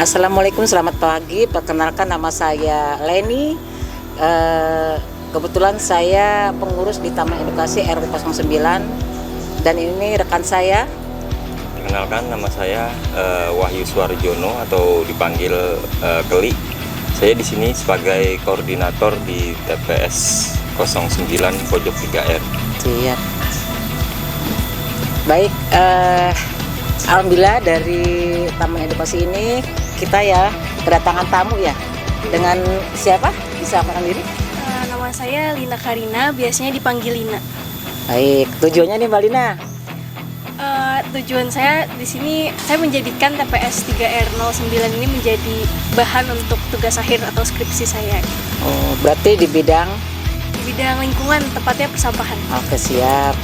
Assalamualaikum, selamat pagi. Perkenalkan, nama saya Leni. Kebetulan saya pengurus di Taman Edukasi RW 09 dan ini rekan saya. Perkenalkan, nama saya Wahyu Suarjono atau dipanggil Keli. Saya di sini sebagai koordinator di TPS 09 Pojok 3R. Siap. Baik, alhamdulillah dari Taman Edukasi ini kita ya kedatangan tamu ya. Dengan siapa? Bisa kenal diri? Nama saya Lina Karina, biasanya dipanggil Lina. Baik, tujuannya nih Mbak Lina. Tujuan saya di sini, saya menjadikan TPS 3R09 ini menjadi bahan untuk tugas akhir atau skripsi saya. Oh, berarti di bidang? Di bidang lingkungan, tepatnya persampahan. Oke, siap.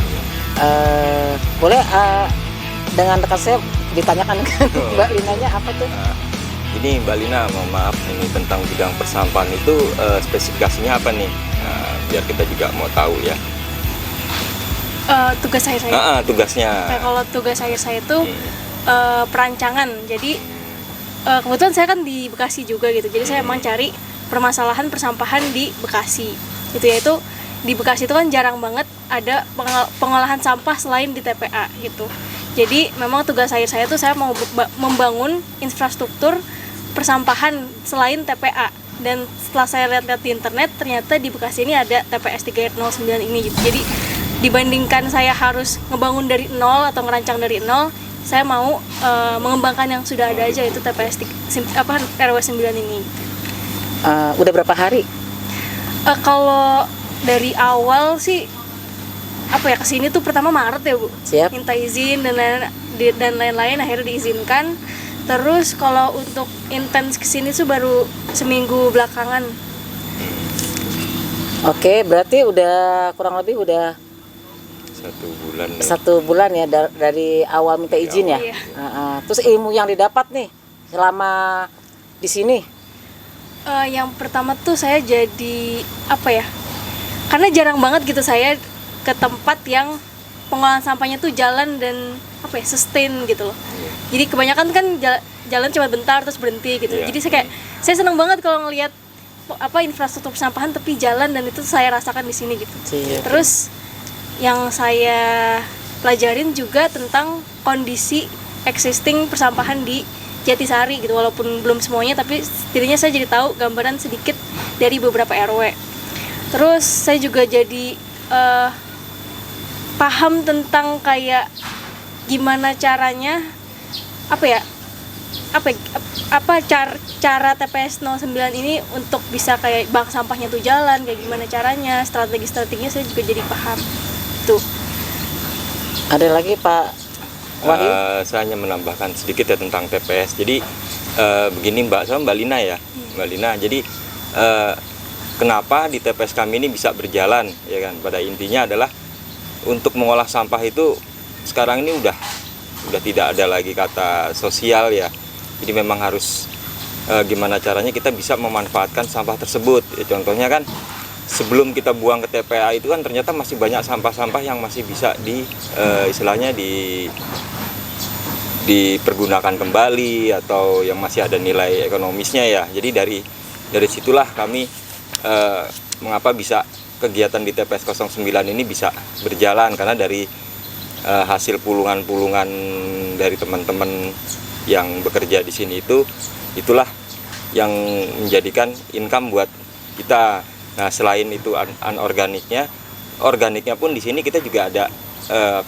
Boleh dengan rekan saya ditanyakan kan Mbak Linanya apa tuh? Ini Mbak Lina, mohon maaf, ini tentang bidang persampahan itu spesifikasinya apa nih? Biar kita juga mau tahu ya. Tugas saya. Tugasnya. Nah, kalau tugas saya itu perancangan. Jadi kebetulan saya kan di Bekasi juga gitu. Jadi saya emang cari permasalahan persampahan di Bekasi. Yaitu di Bekasi itu kan jarang banget ada pengolahan sampah selain di TPA gitu. Jadi memang tugas saya tuh saya mau membangun infrastruktur persampahan selain TPA. Dan setelah saya lihat-lihat di internet, ternyata di Bekasi ini ada TPS 309 ini gitu. Jadi dibandingkan saya harus ngebangun dari nol atau ngerancang dari nol, saya mau mengembangkan yang sudah ada aja, itu TPS RW 9 ini. Udah berapa hari? Kalau dari awal sih kesini tuh pertama Maret ya Bu. Siap. Minta izin dan lain-lain, akhirnya diizinkan. Terus kalau untuk intens kesini tuh baru seminggu belakangan. Oke, berarti udah kurang lebih udah 1 bulan. 1 bulan ya dari awal minta izin ya. Iya. Terus ilmu yang didapat nih selama di sini? Yang pertama tuh saya jadi karena jarang banget gitu saya ke tempat yang pengolahan sampahnya tuh jalan dan sustain gitu loh. Jadi kebanyakan kan jalan cuma bentar terus berhenti gitu. Jadi saya seneng banget kalau ngelihat infrastruktur persampahan tepi jalan, dan itu saya rasakan di sini gitu. Terus yang saya pelajarin juga tentang kondisi existing persampahan di Jatisari gitu, walaupun belum semuanya, tapi setidaknya saya jadi tahu gambaran sedikit dari beberapa RW. Terus saya juga jadi paham tentang kayak gimana caranya cara TPS 09 ini untuk bisa kayak bank sampahnya tuh jalan, kayak gimana caranya, strategi-strateginya saya juga jadi paham tuh. Ada lagi Pak Wahyu? Saya hanya menambahkan sedikit ya tentang TPS. Jadi begini Mbak Lina ya. Mbak Lina, jadi kenapa di TPS kami ini bisa berjalan ya kan? Pada intinya adalah untuk mengolah sampah itu sekarang ini udah tidak ada lagi kata sosial ya. Jadi memang harus gimana caranya kita bisa memanfaatkan sampah tersebut. Ya, contohnya kan sebelum kita buang ke TPA itu kan ternyata masih banyak sampah-sampah yang masih bisa istilahnya dipergunakan kembali atau yang masih ada nilai ekonomisnya ya. Jadi dari situlah kami mengapa bisa kegiatan di TPS 09 ini bisa berjalan, karena dari hasil pulungan-pulungan dari teman-teman yang bekerja di sini itulah yang menjadikan income buat kita. Nah, selain itu organiknya pun di sini kita juga ada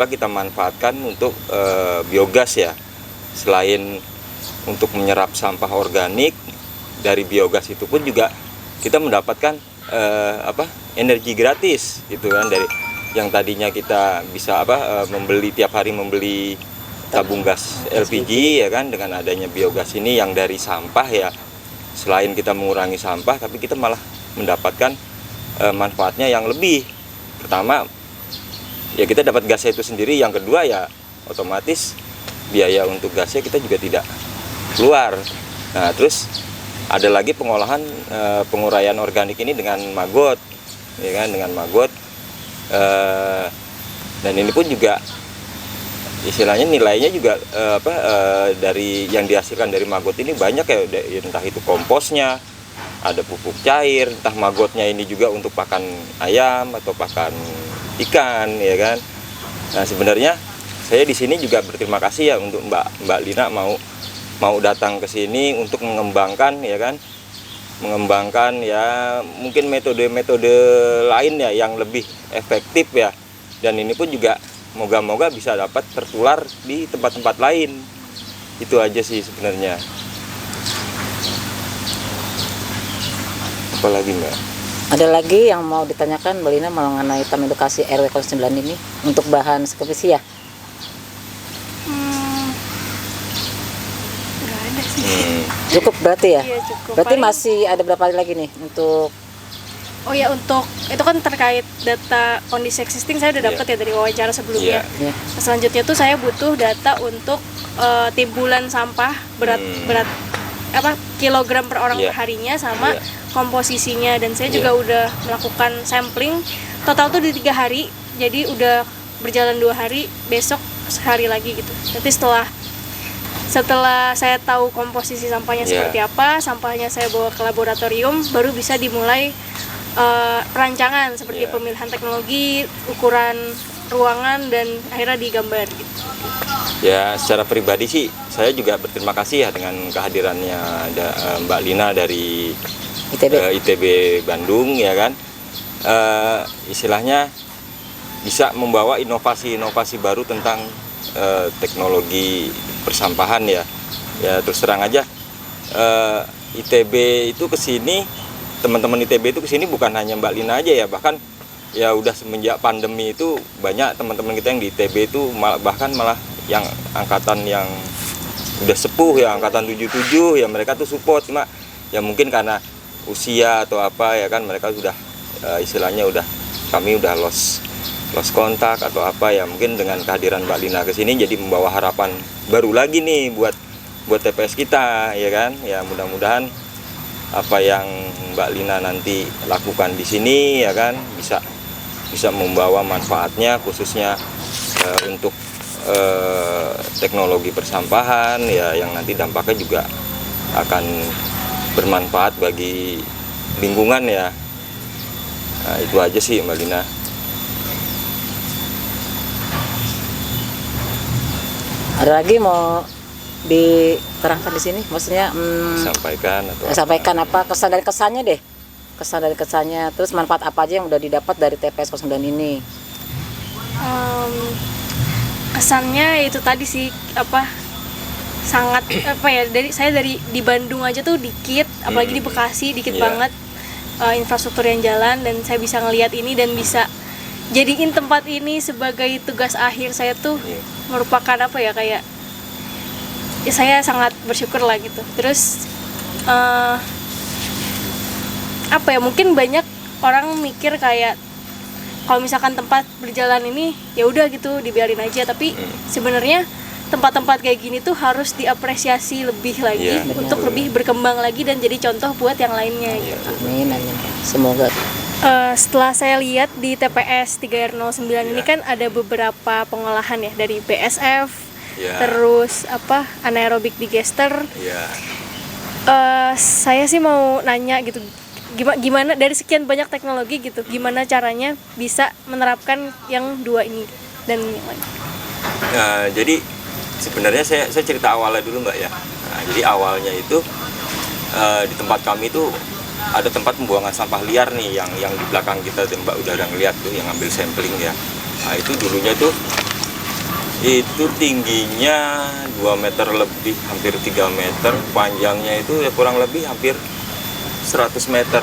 kita manfaatkan untuk biogas ya. Selain untuk menyerap sampah organik, dari biogas itu pun juga kita mendapatkan energi gratis gitu kan, dari yang tadinya kita bisa membeli tiap hari membeli tabung gas LPG ya kan, dengan adanya biogas ini yang dari sampah ya, selain kita mengurangi sampah tapi kita malah mendapatkan manfaatnya yang lebih. Pertama ya kita dapat gasnya itu sendiri, yang kedua ya otomatis biaya untuk gasnya kita juga tidak keluar. Nah, terus ada lagi pengolahan penguraian organik ini dengan maggot ya kan, dengan maggot, dan ini pun juga istilahnya nilainya juga dari yang dihasilkan dari maggot ini banyak ya, entah itu komposnya, ada pupuk cair, entah maggotnya ini juga untuk pakan ayam atau pakan ikan, ya kan. Nah, sebenarnya saya di sini juga berterima kasih ya untuk Mbak Lina mau datang ke sini untuk mengembangkan, ya kan, mengembangkan ya mungkin metode-metode lain ya yang lebih efektif ya, dan ini pun juga moga-moga bisa dapat tertular di tempat-tempat lain. Itu aja sih sebenarnya. Apalagi Mbak? Ada lagi yang mau ditanyakan Mbak Lina mengenai Taman Edukasi RW 09 ini untuk bahan skripsi ya? Nggak ada sih. Cukup berarti ya? Iya, cukup. Berarti Paling- masih ada berapa hari lagi nih untuk Oh ya, untuk itu kan terkait data kondisi existing saya udah Iya. dapat ya dari wawancara sebelumnya. ya? Selanjutnya tuh saya butuh data untuk timbulan sampah berat kilogram per orang Iya. per harinya sama Iya. komposisinya, dan saya Iya. juga udah melakukan sampling total tuh di 3 hari, jadi udah berjalan 2 hari, besok sehari lagi gitu. Nanti setelah saya tahu komposisi sampahnya Iya. seperti apa, sampahnya saya bawa ke laboratorium, baru bisa dimulai perancangan seperti Iya. pemilihan teknologi, ukuran ruangan, dan akhirnya digambar gitu. Ya, secara pribadi sih saya juga berterima kasih ya dengan kehadirannya Mbak Lina dari ITB? ITB Bandung, ya kan. Istilahnya bisa membawa inovasi-inovasi baru tentang teknologi persampahan ya. Ya terus terang aja, ITB itu kesini, teman-teman ITB itu kesini bukan hanya Mbak Lina aja ya, bahkan ya udah semenjak pandemi itu banyak teman-teman kita yang di ITB itu bahkan malah yang angkatan yang udah sepuh ya, angkatan 77 ya, mereka tuh support. Cuma ya mungkin karena usia atau apa ya kan, mereka sudah istilahnya kami udah lost kontak atau apa ya, mungkin dengan kehadiran Mbak Lina ke sini jadi membawa harapan baru lagi nih buat TPS kita, ya kan. Ya mudah-mudahan apa yang Mbak Lina nanti lakukan di sini ya kan bisa membawa manfaatnya, khususnya untuk teknologi persampahan ya, yang nanti dampaknya juga akan bermanfaat bagi lingkungan ya. Nah, itu aja sih Mbak Lina. Ada lagi mau diterangkan di sini? Maksudnya Sampaikan atau sampaikan apa kesan dari kesannya deh? Kesan dari kesannya, terus manfaat apa aja yang udah didapat dari TPS 09 ini? Kesannya itu tadi sih sangat saya dari di Bandung aja tuh dikit, apalagi di Bekasi dikit Iya. banget infrastruktur yang jalan, dan saya bisa ngelihat ini dan bisa jadiin tempat ini sebagai tugas akhir saya tuh. Iya. Merupakan kayak ya saya sangat bersyukur lah gitu. Terus mungkin banyak orang mikir kayak kalau misalkan tempat berjalan ini ya udah gitu dibiarin aja, tapi sebenarnya tempat-tempat kayak gini tuh harus diapresiasi lebih lagi, Iya, untuk betul. lebih berkembang lagi dan jadi contoh buat yang lainnya Iya. gitu. Amin, amin. Semoga. Setelah saya lihat di TPS 3R09 ini Iya. kan ada beberapa pengolahan ya, dari BSF, Iya. terus anaerobik digester. Ya. Saya sih mau nanya gitu, gimana dari sekian banyak teknologi gitu, gimana caranya bisa menerapkan yang dua ini dan yang lain? Nah, jadi sebenarnya saya cerita awalnya dulu Mbak ya. Nah, jadi awalnya itu di tempat kami itu ada tempat pembuangan sampah liar nih yang di belakang kita, Mbak udah ngeliat tuh yang ngambil sampling ya. Nah, itu dulunya tuh itu tingginya 2 meter lebih, hampir 3 meter, panjangnya itu ya kurang lebih hampir 100 meter.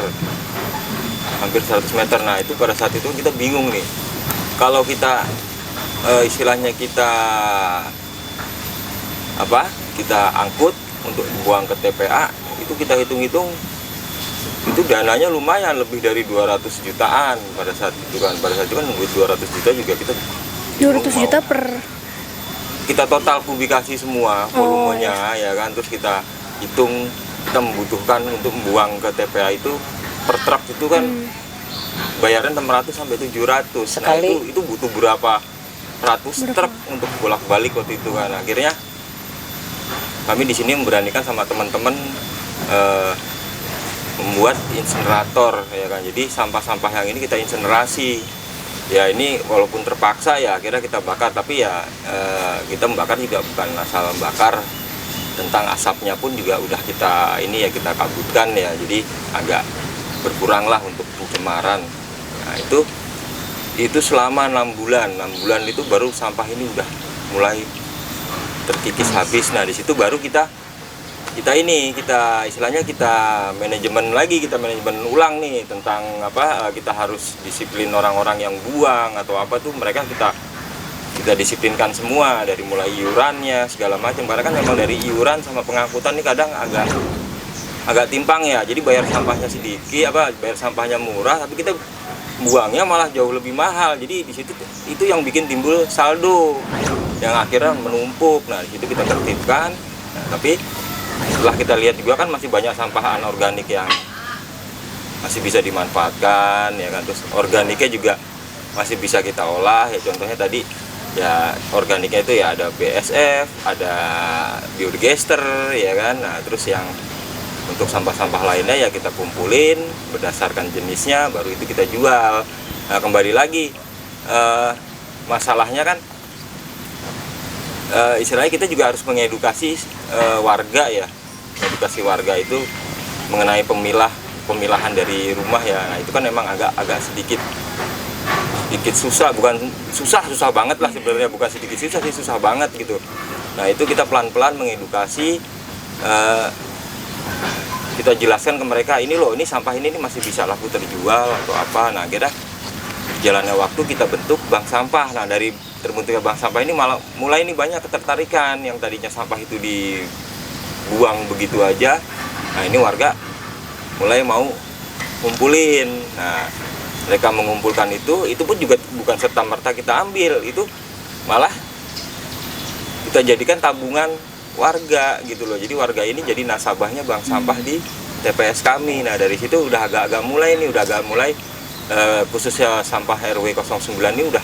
Hampir 100 meter. Nah, itu pada saat itu kita bingung nih. Kalau kita istilahnya kita angkut untuk buang ke TPA, itu kita hitung-hitung itu dananya lumayan, lebih dari 200 jutaan pada saat itu kan. Pada saat itu kan nunggu 200 juta juga kita 200 juta per kita total publikasi semua volumenya ya kan, terus kita hitung kita membutuhkan untuk membuang ke TPA itu per truk itu kan bayarnya 600 sampai 700. Nah, Sekali. itu butuh berapa 100 truk untuk bolak-balik waktu itu kan. Akhirnya kami di sini memberanikan sama teman-teman membuat insinerator ya kan. Jadi sampah-sampah yang ini kita insinerasi. Ya ini walaupun terpaksa ya akhirnya kita bakar, tapi ya kita membakar juga bukan asal bakar, tentang asapnya pun juga udah kita ini ya kita kabutkan ya, jadi agak berkurang lah untuk pencemaran. Nah itu selama 6 bulan itu baru sampah ini udah mulai terkikis habis. Nah di situ baru kita istilahnya kita manajemen ulang nih tentang apa, kita harus disiplin orang-orang yang buang atau apa tuh, mereka kita disiplinkan semua, dari mulai iurannya segala macam, karena kan memang dari iuran sama pengangkutan ini kadang agak timpang ya. Jadi bayar sampahnya sedikit, bayar sampahnya murah, tapi kita buangnya malah jauh lebih mahal. Jadi di situ itu yang bikin timbul saldo yang akhirnya menumpuk. Nah di situ kita tertibkan. Nah, tapi setelah kita lihat juga kan masih banyak sampah anorganik yang masih bisa dimanfaatkan ya kan, terus organiknya juga masih bisa kita olah ya. Contohnya tadi ya organiknya itu ya ada BSF, ada biodigester ya kan. Nah terus yang untuk sampah-sampah lainnya ya kita kumpulin berdasarkan jenisnya, baru itu kita jual. Nah kembali lagi masalahnya kan istilahnya kita juga harus mengedukasi warga ya, edukasi warga itu mengenai pemilahan dari rumah ya. Nah itu kan memang agak sedikit susah, bukan susah banget lah sebenarnya, bukan sedikit susah sih, susah banget gitu. Nah itu kita pelan-pelan mengedukasi, kita jelaskan ke mereka, ini loh, ini sampah ini masih bisa laku terjual atau apa. Nah akhirnya jalannya waktu kita bentuk bank sampah. Nah dari terbentuknya bank sampah ini malah mulai ini banyak ketertarikan, yang tadinya sampah itu dibuang begitu aja. Nah ini warga mulai mau ngumpulin. Nah mereka mengumpulkan itu pun juga bukan serta-merta kita ambil, itu malah kita jadikan tabungan warga gitu loh. Jadi warga ini jadi nasabahnya bank sampah di TPS kami. Nah dari situ udah agak-agak mulai khususnya sampah RW 09 ini udah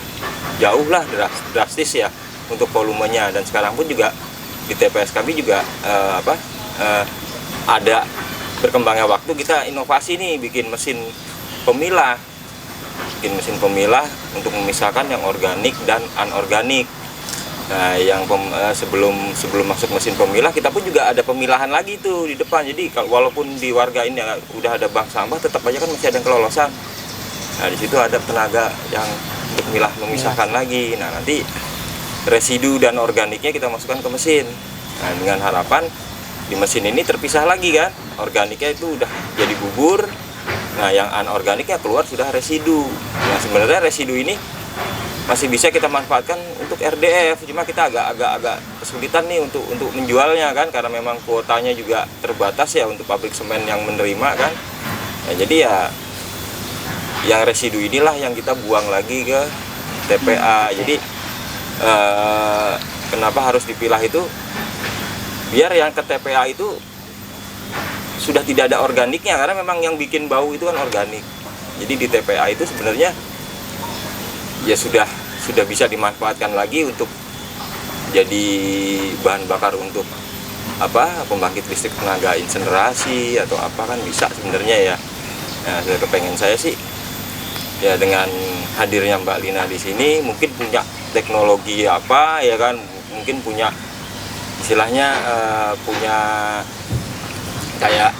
jauh lah drastis ya untuk volumenya. Dan sekarang pun juga di TPS kami juga ada berkembangnya waktu, kita inovasi nih bikin mesin pemilah untuk memisahkan yang organik dan anorganik. Nah, yang sebelum masuk mesin pemilah kita pun juga ada pemilahan lagi tuh di depan. Jadi walaupun di warga ini udah ada bank sampah, tetap aja kan masih ada yang kelolosan. Nah, di situ ada tenaga yang untuk memisahkan lagi. Nah, nanti residu dan organiknya kita masukkan ke mesin. Nah, dengan harapan di mesin ini terpisah lagi kan. Organiknya itu udah jadi bubur. Nah, yang anorganiknya keluar sudah residu. Nah, sebenarnya residu ini masih bisa kita manfaatkan untuk RDF, cuma kita agak kesulitan nih untuk menjualnya kan, karena memang kuotanya juga terbatas ya untuk pabrik semen yang menerima kan. Nah, jadi ya yang residu inilah yang kita buang lagi ke TPA. Jadi kenapa harus dipilah itu? Biar yang ke TPA itu sudah tidak ada organiknya, karena memang yang bikin bau itu kan organik. Jadi di TPA itu sebenarnya ya sudah bisa dimanfaatkan lagi untuk jadi bahan bakar untuk pembangkit listrik tenaga insinerasi atau apa kan bisa sebenarnya ya. Nah, kepengen saya sih ya dengan hadirnya Mbak Lina di sini, mungkin punya teknologi apa ya kan, mungkin punya istilahnya punya kayak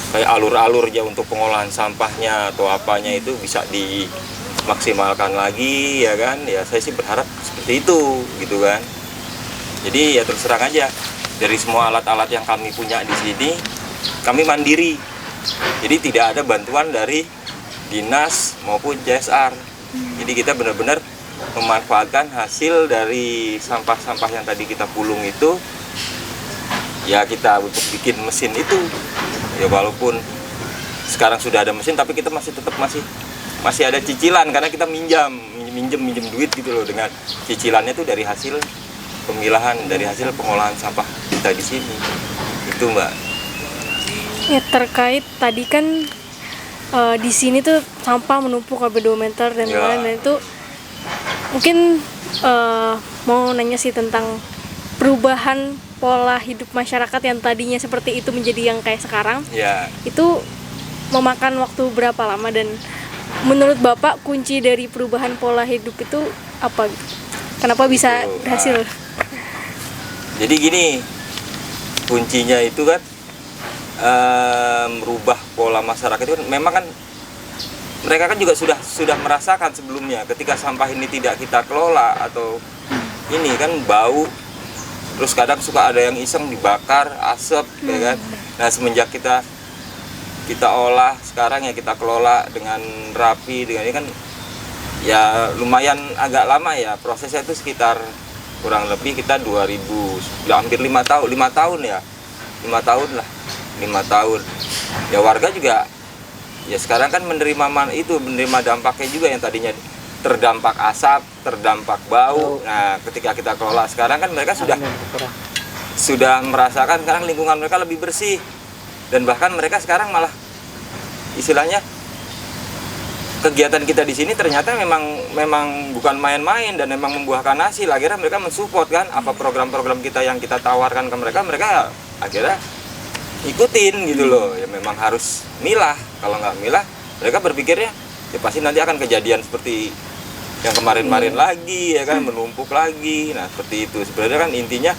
kayak alur-alur ya untuk pengolahan sampahnya atau apanya, itu bisa dimaksimalkan lagi ya kan. Ya saya sih berharap seperti itu gitu kan. Jadi ya terus terang aja, dari semua alat-alat yang kami punya di sini kami mandiri. Jadi tidak ada bantuan dari dinas maupun CSR. Jadi kita benar-benar memanfaatkan hasil dari sampah-sampah yang tadi kita pulung itu, ya kita untuk bikin mesin itu. Ya walaupun sekarang sudah ada mesin, tapi kita tetap masih ada cicilan, karena kita minjem duit gitu loh, dengan cicilannya itu dari hasil pemilahan, dari hasil pengolahan sampah kita di sini. Itu Mbak. Ya terkait tadi kan di sini tuh sampah menumpuk sampai 2 meter dan Ya. lain-lain. Dan itu mungkin mau nanya sih tentang perubahan pola hidup masyarakat yang tadinya seperti itu menjadi yang kayak sekarang. Ya, Itu memakan waktu berapa lama, dan menurut Bapak kunci dari perubahan pola hidup itu apa gitu? Kenapa bisa Itu, berhasil? jadi gini, kuncinya itu kan merubah pola masyarakat itu kan, memang kan mereka kan juga sudah merasakan sebelumnya ketika sampah ini tidak kita kelola atau ini kan bau, terus kadang suka ada yang iseng dibakar asap ya kan. Nah semenjak kita olah sekarang ya, kita kelola dengan rapi dengan ini kan ya lumayan agak lama ya prosesnya, itu sekitar kurang lebih kita 2000 hampir 5 tahun ya, 5 tahun lah, 5 tahun ya. Warga juga ya sekarang kan menerima dampaknya juga, yang tadinya terdampak asap, terdampak bau. Nah ketika kita kelola sekarang kan mereka sudah merasakan sekarang lingkungan mereka lebih bersih, dan bahkan mereka sekarang malah istilahnya kegiatan kita di sini ternyata memang bukan main-main dan memang membuahkan hasil. Akhirnya mereka mensupport kan apa program-program kita yang kita tawarkan ke mereka akhirnya ikutin gitu loh. Ya memang harus milah, kalau nggak milah mereka berpikirnya ya pasti nanti akan kejadian seperti yang kemarin-kemarin lagi ya kan, menumpuk lagi. Nah seperti itu sebenarnya kan intinya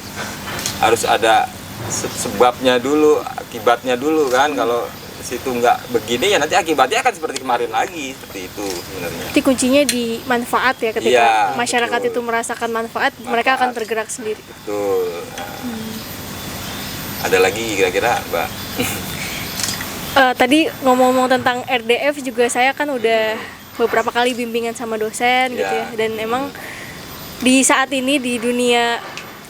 harus ada sebabnya dulu, akibatnya dulu kan. Kalau situ nggak begini ya nanti akibatnya akan seperti kemarin lagi, seperti itu sebenarnya. Jadi kuncinya di manfaat ya, ketika Iya, masyarakat betul. itu merasakan manfaat, mereka akan tergerak sendiri. Betul. Nah, ada lagi kira-kira Mbak? Tadi ngomong-ngomong tentang RDF juga, saya kan udah beberapa kali bimbingan sama dosen gitu ya, dan emang di saat ini di dunia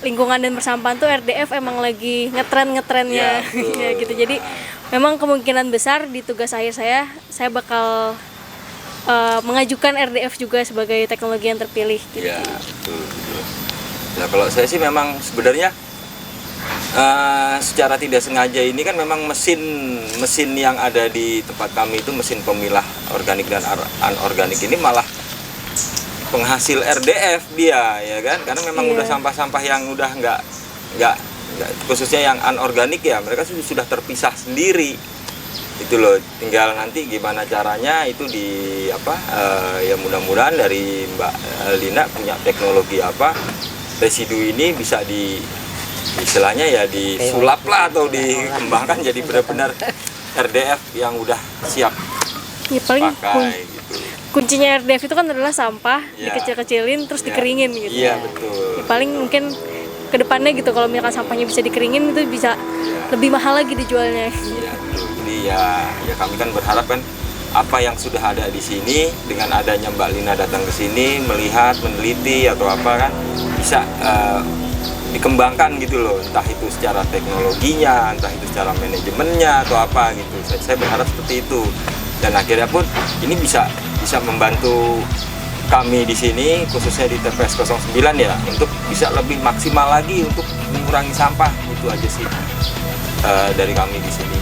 lingkungan dan persampahan tuh RDF emang lagi ngetrennya Ya, betul. ya gitu. Jadi memang kemungkinan besar di tugas akhir saya bakal mengajukan RDF juga sebagai teknologi yang terpilih gitu. Ya betul. Nah kalau saya sih memang sebenarnya secara tidak sengaja ini kan memang mesin yang ada di tempat kami itu mesin pemilah organik dan anorganik ini malah penghasil RDF dia ya kan, karena memang udah sampah-sampah yang udah nggak khususnya yang anorganik ya, mereka sudah terpisah sendiri itu loh. Tinggal nanti gimana caranya itu ya mudah-mudahan dari Mbak Lina punya teknologi apa residu ini bisa istilahnya ya disulap lah atau dikembangkan jadi benar-benar RDF yang udah siap Ya paling pakai gitu. kuncinya RDF itu kan adalah sampah Ya. dikecil-kecilin terus Ya. dikeringin gitu. Iya betul. Ya, paling mungkin kedepannya gitu, kalau misalkan sampahnya bisa dikeringin itu bisa lebih mahal lagi dijualnya. Iya betul. Jadi ya kami kan berharap kan apa yang sudah ada di sini dengan adanya Mbak Lina datang ke sini melihat, meneliti atau apa kan bisa dikembangkan gitu loh, entah itu secara teknologinya, entah itu secara manajemennya atau apa gitu. Saya berharap seperti itu, dan akhirnya pun ini bisa membantu kami di sini khususnya di TPS 09 ya untuk bisa lebih maksimal lagi untuk mengurangi sampah. Itu aja sih dari kami di sini.